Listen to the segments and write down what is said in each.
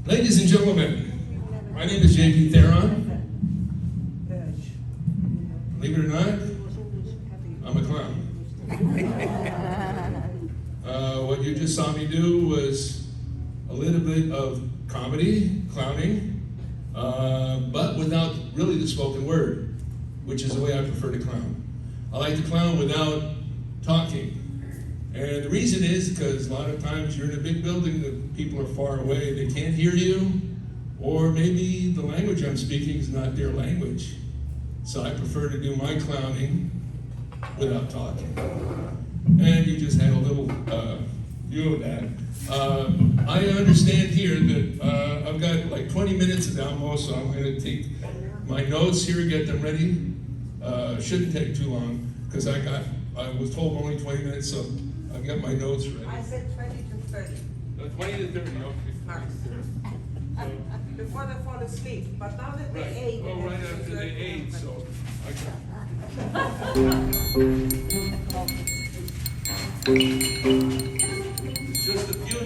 Ladies and gentlemen, my name is J.P. Theron. Believe it or not, I'm a clown. What you just saw me do was a little bit of comedy, clowning, but without really the spoken word, which is the way I prefer to clown. I like to clown without talking. And the reason is because a lot of times you're in a big building, the people are far away, they can't hear you, or maybe the language I'm speaking is not their language. So I prefer to do my clowning without talking. And you just had a little view of that. I understand here that I've got like 20 minutes of demo, so I'm going to take my notes here, get them ready. Shouldn't take too long, because I was told only 20 minutes, so I've got my notes ready. I said 20 to 30. 20 to 30, okay. Before they fall asleep, but now that they ate. Oh, right after they ate, so I just a few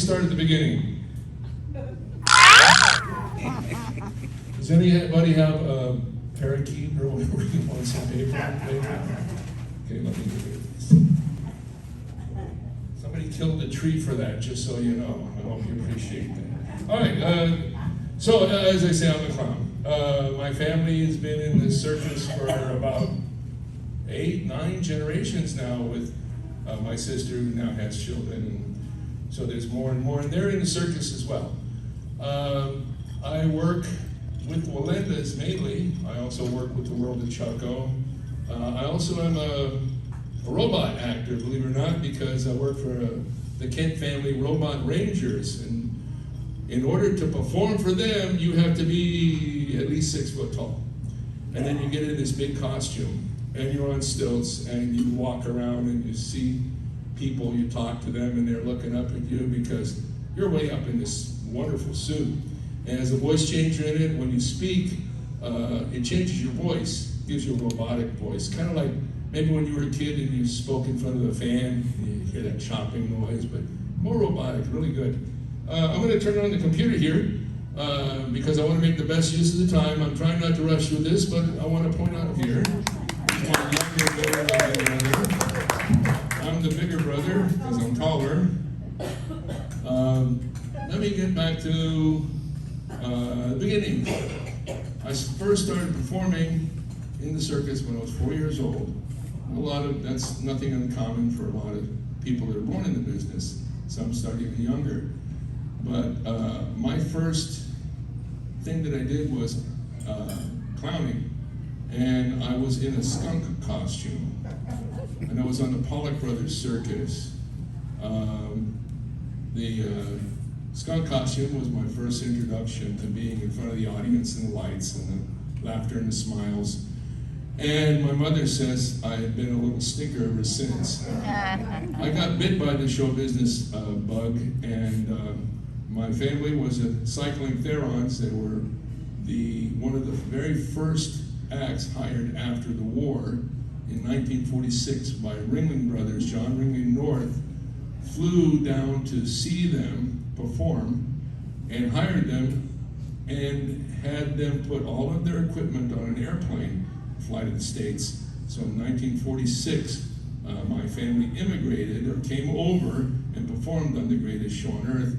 start at the beginning. Does anybody have a parakeet or whatever you want some paper? Okay, let me do this. Somebody killed a tree for that, just so you know. I hope you appreciate that. All right, so as I say, I'm a clown. My family has been in the circus for about 8, 9 generations now, with my sister who now has children. So there's more and more, and they're in the circus as well. I work with Wallendas mainly. I also work with the World of Choco. I also am a robot actor, believe it or not, because I work for the Kent family Robot Rangers. And in order to perform for them, you have to be at least 6 foot tall. And then you get in this big costume, and you're on stilts, and you walk around and you see people, you talk to them, and they're looking up at you because you're way up in this wonderful suit. And as a voice changer in it, when you speak, it changes your voice, gives you a robotic voice. Kind of like maybe when you were a kid and you spoke in front of the fan, you hear that chopping noise, but more robotic, really good. I'm going to turn on the computer here because I want to make the best use of the time. I'm trying not to rush through this, but I want to point out here, I'm the bigger brother because I'm taller. Let me get back to the beginning. I first started performing in the circus when I was 4 years old. That's nothing uncommon for a lot of people that are born in the business. Some start even younger. But my first thing that I did was clowning. And I was in a skunk costume. And I was on the Pollock Brothers Circus. The skunk costume was my first introduction to being in front of the audience and the lights and the laughter and the smiles. And my mother says I have been a little stinker ever since. I got bit by the show business bug, and my family was a cycling Therons. They were one of the very first acts hired after the war in 1946 by Ringling Brothers. John Ringling North flew down to see them perform and hired them and had them put all of their equipment on an airplane, fly to the States. So in 1946, my family immigrated or came over and performed on The Greatest Show on Earth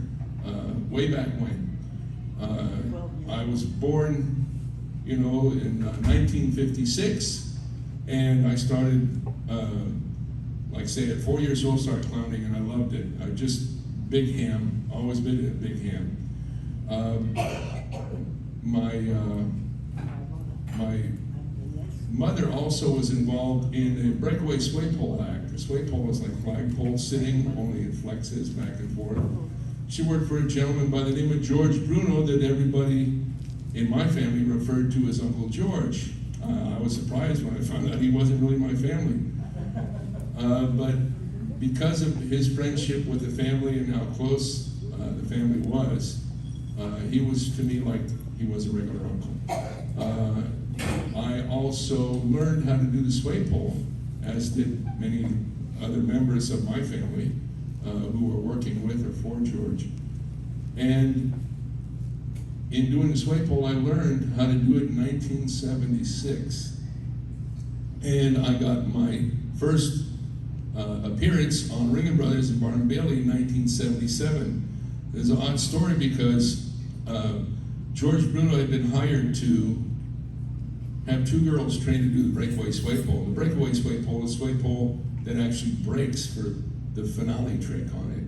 way back when. I was born, in 1956, and I started, like I say, at 4 years old, started clowning, and I loved it. I just big ham, always been a big ham. My mother also was involved in a Breakaway sway pole act. The sway pole was like flagpole sitting, only it flexes back and forth. She worked for a gentleman by the name of George Bruno that everybody in my family referred to as Uncle George. I was surprised when I found out he wasn't really my family. But because of his friendship with the family and how close the family was, he was to me like he was a regular uncle. I also learned how to do the sway pole, as did many other members of my family who were working with or for George. And in doing the sway pole, I learned how to do it in 1976. And I got my first appearance on Ring Brothers and Barnum Bailey in 1977. There's an odd story because George Bruno had been hired to have two girls trained to do the Breakaway sway pole. The Breakaway sway pole is a sway pole that actually breaks for the finale trick on it.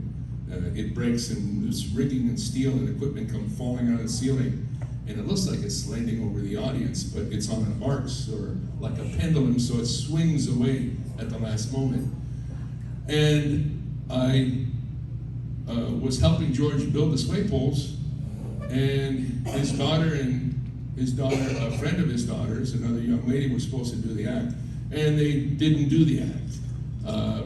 It breaks and there's rigging and steel and equipment come falling out of the ceiling. And it looks like it's landing over the audience, but it's on an arc or like a pendulum, so it swings away at the last moment. And I was helping George build the sway poles, and his daughter, a friend of his daughter's, another young lady, was supposed to do the act. And they didn't do the act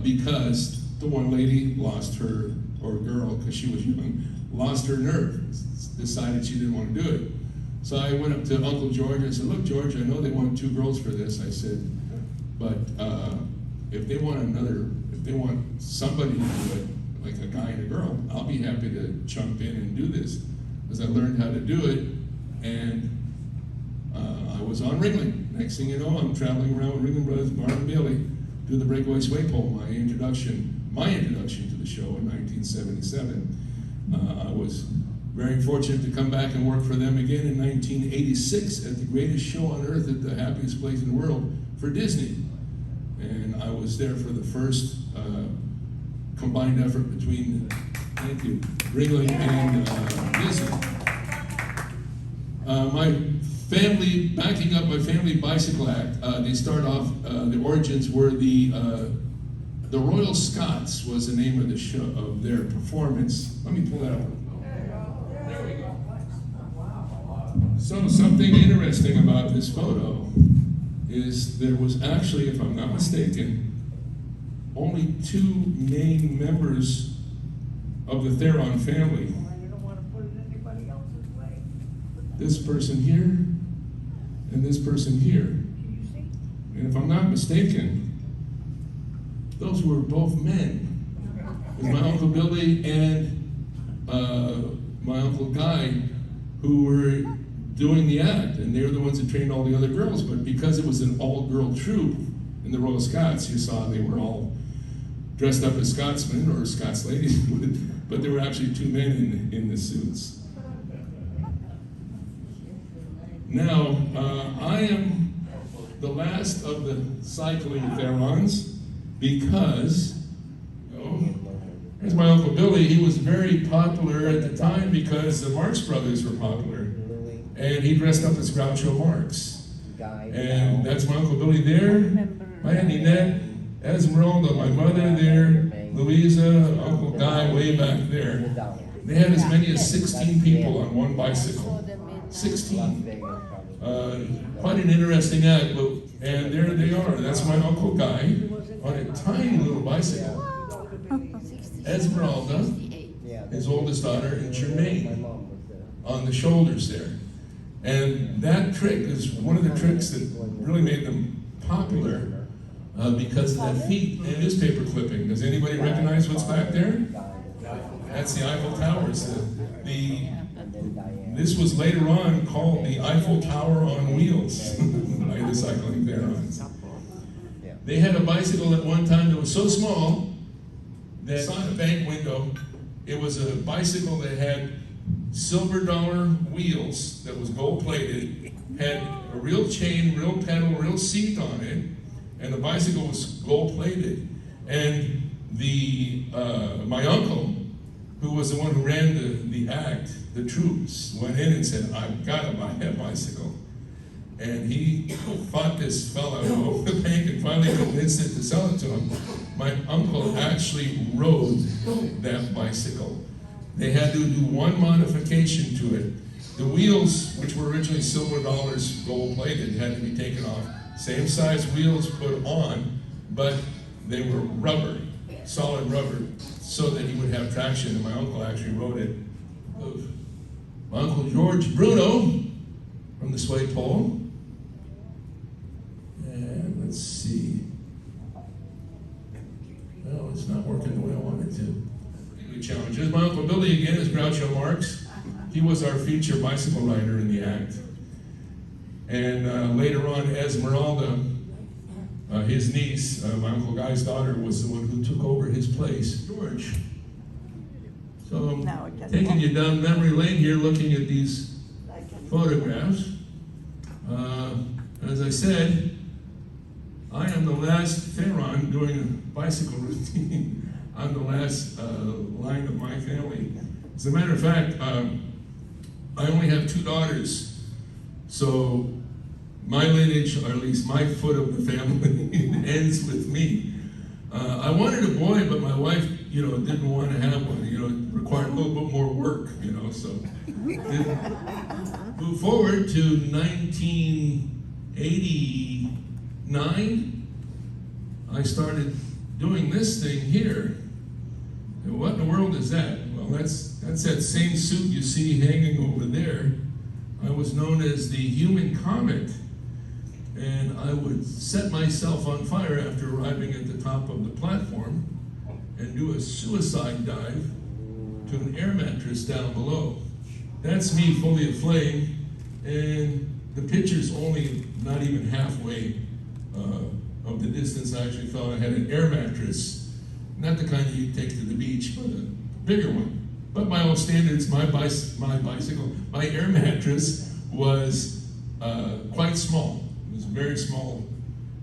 because the one lady lost her, or girl, because she was young, lost her nerve, decided she didn't want to do it. So I went up to Uncle George and said, look, George, I know they want two girls for this. I said, but if they want somebody to do it, like a guy and a girl, I'll be happy to jump in and do this. Because I learned how to do it, and I was on Ringling. Next thing you know, I'm traveling around with Ringling Brothers, Barnum Bailey, do the Breakaway sway pole, my introduction to the show in 1977. I was very fortunate to come back and work for them again in 1986 at the greatest show on earth, at the happiest place in the world, for Disney. And I was there for the first combined effort between, thank you, Ringling and Disney. My family, backing up my family bicycle act, they start off, the origins were the Royal Scots was the name of the show, of their performance. Let me pull that up. There we go. So something interesting about this photo is there was actually, if I'm not mistaken, only two main members of the Theron family. You don't want to put it anybody else's way. This person here and this person here. Can you see? And if I'm not mistaken, those were both men. It was my Uncle Billy and my Uncle Guy who were doing the act, and they were the ones that trained all the other girls. But because it was an all-girl troupe in the Royal Scots, you saw they were all dressed up as Scotsmen or Scots ladies, but there were actually two men in the suits. Now, I am the last of the cycling Therons because, here's my Uncle Billy. He was very popular at the time because the Marx Brothers were popular. And he dressed up as Groucho Marx. And that's my Uncle Billy there, my Aunt Ninette, Esmeralda, my mother there, Louisa, Uncle Guy way back there. They had as many as 16 people on one bicycle. 16. Quite an interesting act, and there they are. That's my Uncle Guy on a tiny little bicycle. Esmeralda, his oldest daughter, and Jermaine on the shoulders there. And that trick is one of the tricks that really made them popular because of that feet and newspaper clipping. Does anybody recognize what's back there? That's the Eiffel Towers. This was later on called the Eiffel Tower on Wheels by the cycling Therons. They had a bicycle at one time that was so small that on the bank window, it was a bicycle that had silver dollar wheels that was gold plated, had a real chain, real pedal, real seat on it, and the bicycle was gold plated. And my uncle, who was the one who ran the act, the troops, went in and said, "I've got to buy that bicycle." And he fought this fella over the bank and finally convinced it to sell it to him. My uncle actually rode that bicycle. They had to do one modification to it. The wheels, which were originally silver dollars, gold plated, had to be taken off. Same size wheels put on, but they were rubber, solid rubber, so that he would have traction. And my uncle actually rode it. My Uncle George Bruno from the sway pole. And let's see. Well, it's not working the way I wanted to. Challenges. My Uncle Billy again is Groucho Marx. He was our feature bicycle rider in the act. And later on, Esmeralda, his niece, my Uncle Guy's daughter, was the one who took over his place, George. So I'm taking you down memory lane here, looking at these photographs. As I said, I am the last Theron doing a bicycle routine. I'm the last line of my family. As a matter of fact, I only have 2 daughters, so my lineage, or at least my foot of the family, ends with me. I wanted a boy, but my wife, didn't want to have one. It required a little bit more work, so. Move forward to 1989, I started doing this thing here. And what in the world is that? Well, that's that same suit you see hanging over there. I was known as the human Comet, and I would set myself on fire after arriving at the top of the platform and do a suicide dive to an air mattress down below. That's me fully aflame, and the picture's only not even halfway of the distance I actually felt. I had an air mattress, not the kind you take to the beach, but a bigger one. But by all standards, my air mattress was quite small. It was a very small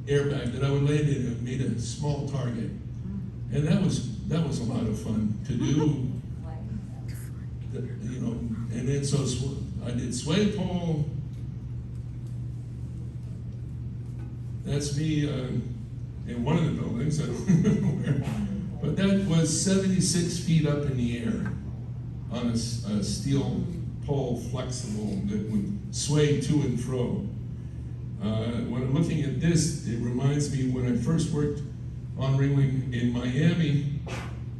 airbag that I would land in and made a small target. And that was a lot of fun to do. And then so I did sway pole. That's me in one of the buildings, I don't remember where. But that was 76 feet up in the air on a steel pole, flexible, that would sway to and fro. When I'm looking at this, it reminds me when I first worked on Ringling in Miami,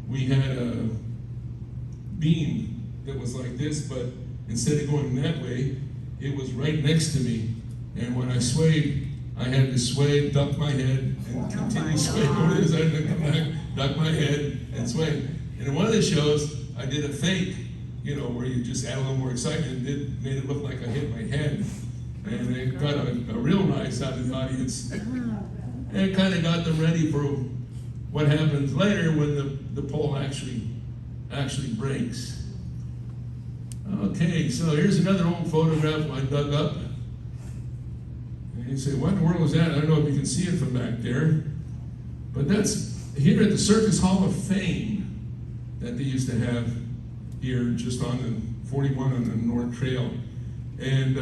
we had a beam that was like this, but instead of going that way, it was right next to me. And when I swayed, I had to sway, duck my head, and continue swaying over this. I had to come back, duck my head, and sway. And in one of the shows, I did a fake, where you just add a little more excitement, and made it look like I hit my head. And it got a real rise out of the audience. And it kind of got them ready for what happens later when the pole actually breaks. Okay, so here's another old photograph I dug up. And you say, what in the world is that? I don't know if you can see it from back there. But that's here at the Circus Hall of Fame that they used to have here just on the 41 on the North Trail. And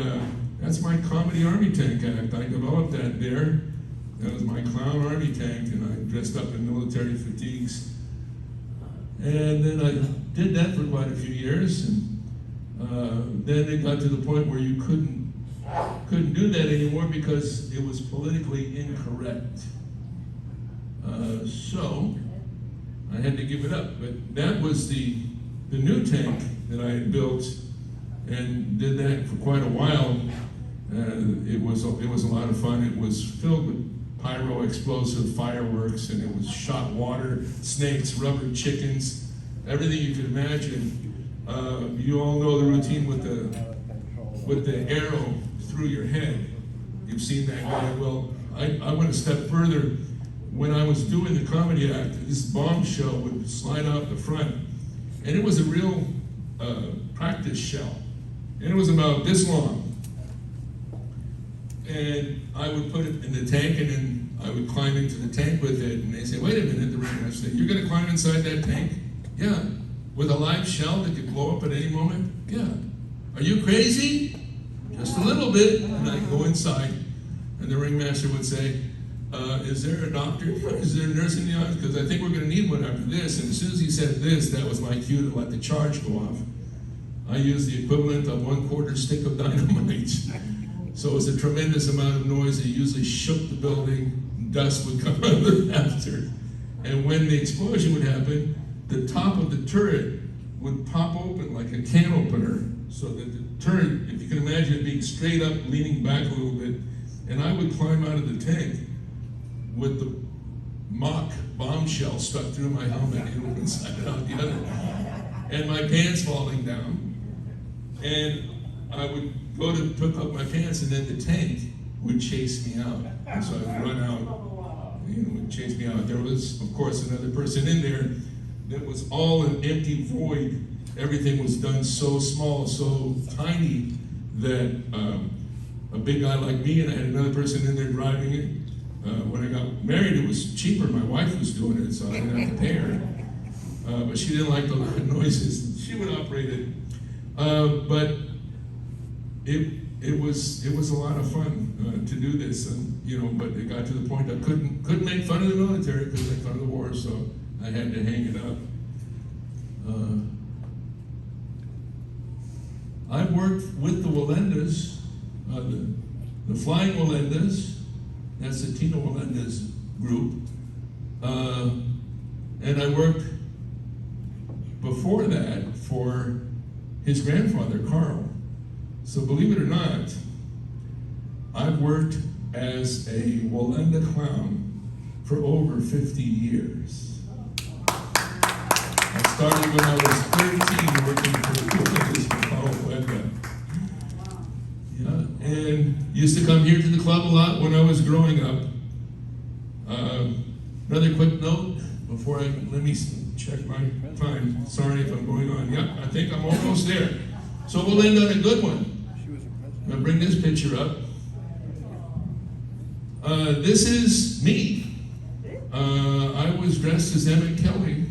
that's my comedy army tank act. I developed that there. That was my clown army tank, and I dressed up in military fatigues. And then I did that for quite a few years, and then it got to the point where you couldn't do that anymore because it was politically incorrect. So I had to give it up. But that was the new tank that I had built, and did that for quite a while. It was a lot of fun. It was filled with pyro explosive fireworks, and it was shot water, snakes, rubber chickens, everything you could imagine. You all know the routine with the arrow through your head. You've seen that guy. Well, I went a step further. When I was doing the comedy act, this bomb shell would slide out the front, and it was a real practice shell. And it was about this long. And I would put it in the tank, and then I would climb into the tank with it. And they say, wait a minute, the ringmaster said, you're going to climb inside that tank? Yeah. With a live shell that could blow up at any moment? Yeah. Are you crazy? Just a little bit. And I'd go inside, and the ringmaster would say, is there a doctor? Is there a nurse in the office? Because I think we're going to need one after this. And as soon as he said this, that was my cue to let the charge go off. I used the equivalent of 1/4 stick of dynamite. So it was a tremendous amount of noise. It usually shook the building. Dust would come out of it after. And when the explosion would happen, the top of the turret would pop open like a can opener. So that the turret, if you can imagine it being straight up, leaning back a little bit, and I would climb out of the tank with the mock bombshell stuck through my helmet, in one side and out the other, and my pants falling down. And I would go to pick up my pants, and then the tank would chase me out. And so I would run out, would chase me out. There was, of course, another person in there that was all an empty void. Everything was done so small, so tiny, that a big guy like me, and I had another person in there driving it. When I got married, it was cheaper. My wife was doing it, so I didn't have to pay her. But she didn't like the loud noises. She would operate it. But it was a lot of fun to do this, and but it got to the point I couldn't make fun of the military because I made fun of the war, so I had to hang it up. I worked with the Wallendas, the Flying Wallendas. That's the Tino Wallendas group, and I worked before that for his grandfather, Carl. So believe it or not, I've worked as a Wallenda clown for over 50 years. I started when I was 13 working for the Wallendas Carl Wallenda. Yeah, and used to come here to the club a lot when I was growing up. Another quick note before let me check my time. Sorry if I'm going on. Yep, I think I'm almost there. So we'll end on a good one. I'm going to bring this picture up. This is me. I was dressed as Emmett Kelly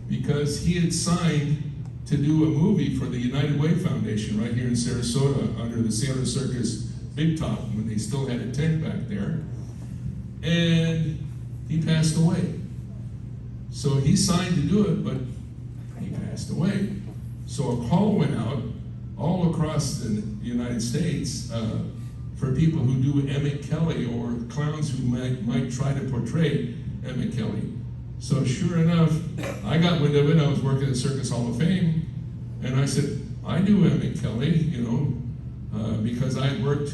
because he had signed to do a movie for the United Way Foundation right here in Sarasota under the Sailor Circus Big Top when they still had a tent back there. And he passed away. So he signed to do it, but he passed away. So a call went out all across the United States for people who do Emmett Kelly or clowns who might try to portray Emmett Kelly. So sure enough, I got wind of it. I was working at Circus Hall of Fame, and I said, I do Emmett Kelly, because I worked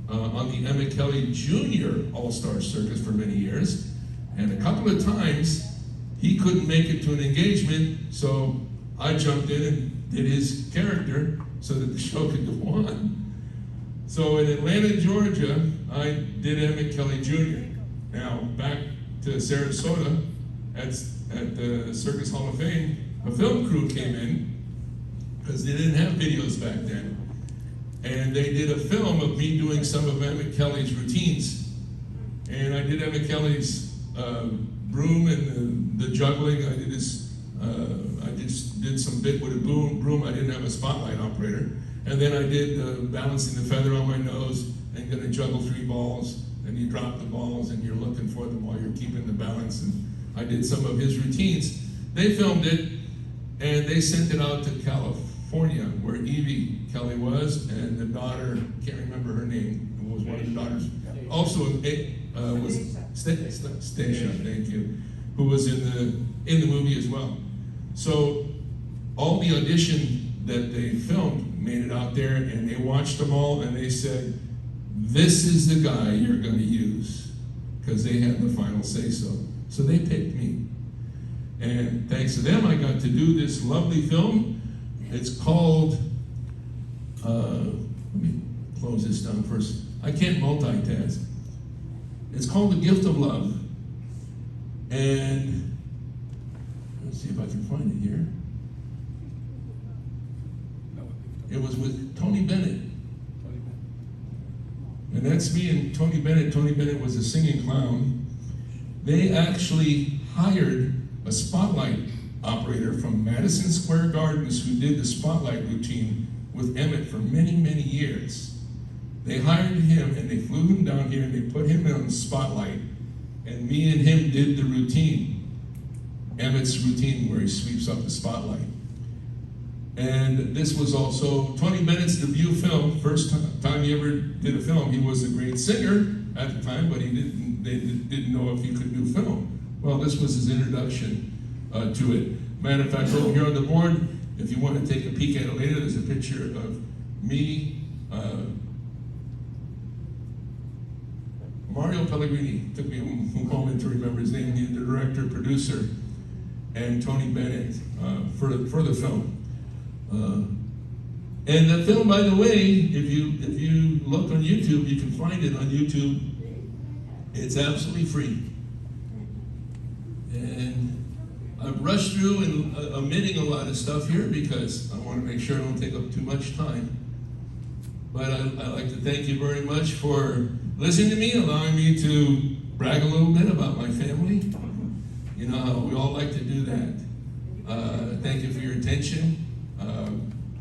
on the Emmett Kelly Junior All-Star Circus for many years, and a couple of times he couldn't make it to an engagement, so I jumped in and did his character so that the show could go on. So in Atlanta, Georgia, I did Emmett Kelly Jr. Now, back to Sarasota, at the Circus Hall of Fame, a film crew came in, because they didn't have videos back then, and they did a film of me doing some of Emmett Kelly's routines. And I did Emmett Kelly's broom and the juggling. I did this, I just did some bit with a broom. I didn't have a spotlight operator. And then I did balancing the feather on my nose and gonna juggle 3 balls, and you drop the balls and you're looking for them while you're keeping the balance. And I did some of his routines. They filmed it and they sent it out to California where Evie Kelly was, and the daughter, can't remember her name, was one of the daughters. Also was Stacia, thank you, who was in the movie as well. So all the audition that they filmed made it out there, and they watched them all, and they said, this is the guy you're going to use, because they had the final say-so. So they picked me. And thanks to them, I got to do this lovely film. It's called, let me close this down first. I can't multitask. It's called The Gift of Love. And let's see if I can find it here. It was with Tony Bennett. And that's me and Tony Bennett. Tony Bennett was a singing clown. They actually hired a spotlight operator from Madison Square Gardens who did the spotlight routine with Emmett for many, many years. They hired him and they flew him down here and they put him on the spotlight. And me and him did the routine, Emmett's routine where he sweeps up the spotlight. And this was also Tony Bennett's debut film, first time he ever did a film. He was a great singer at the time, but they didn't know if he could do film. Well, this was his introduction to it. Matter of fact, over here on the board, if you want to take a peek at it later, there's a picture of me, Mario Pellegrini, took me a moment to remember his name, the director, producer, and Tony Bennett for the film. And the film, by the way, if you look on YouTube, you can find it on YouTube. It's absolutely free. And I've rushed through and omitting a lot of stuff here because I want to make sure I don't take up too much time. But I'd like to thank you very much for listening to me, allowing me to brag a little bit about my family. You know how we all like to do that. Thank you for your attention.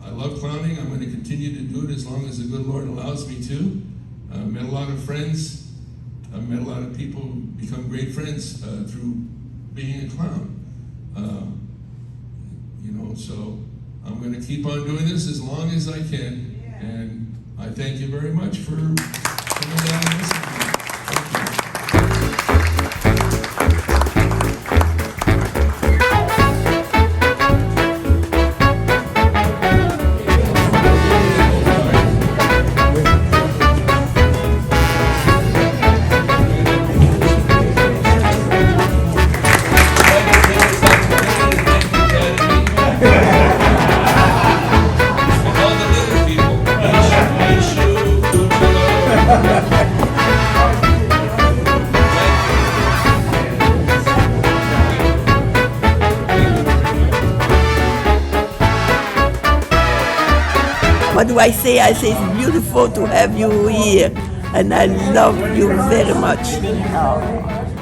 I love clowning. I'm going to continue to do it as long as the good Lord allows me to. Met a lot of friends. I've met a lot of people, become great friends through being a clown. You know, so I'm going to keep on doing this as long as I can. And I thank you very much for coming down and listening to me. Thank you. What do I say? I say it's beautiful to have you here, and I love you very much.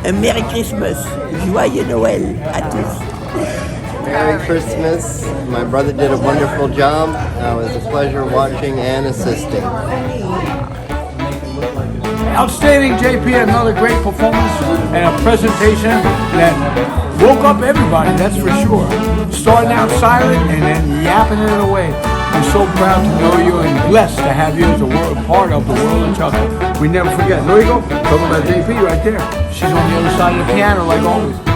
And Merry Christmas, Joyeux Noël à tous. Merry Christmas. My brother did a wonderful job. It was a pleasure watching and assisting. Outstanding, JP, another great performance and a presentation that woke up everybody, that's for sure. Starting out silent and then yapping it away. I'm so proud to know you and blessed to have you as a part of the world of Chuck. We never forget. There you go. Talking about JP right there. She's on the other side of the piano like always.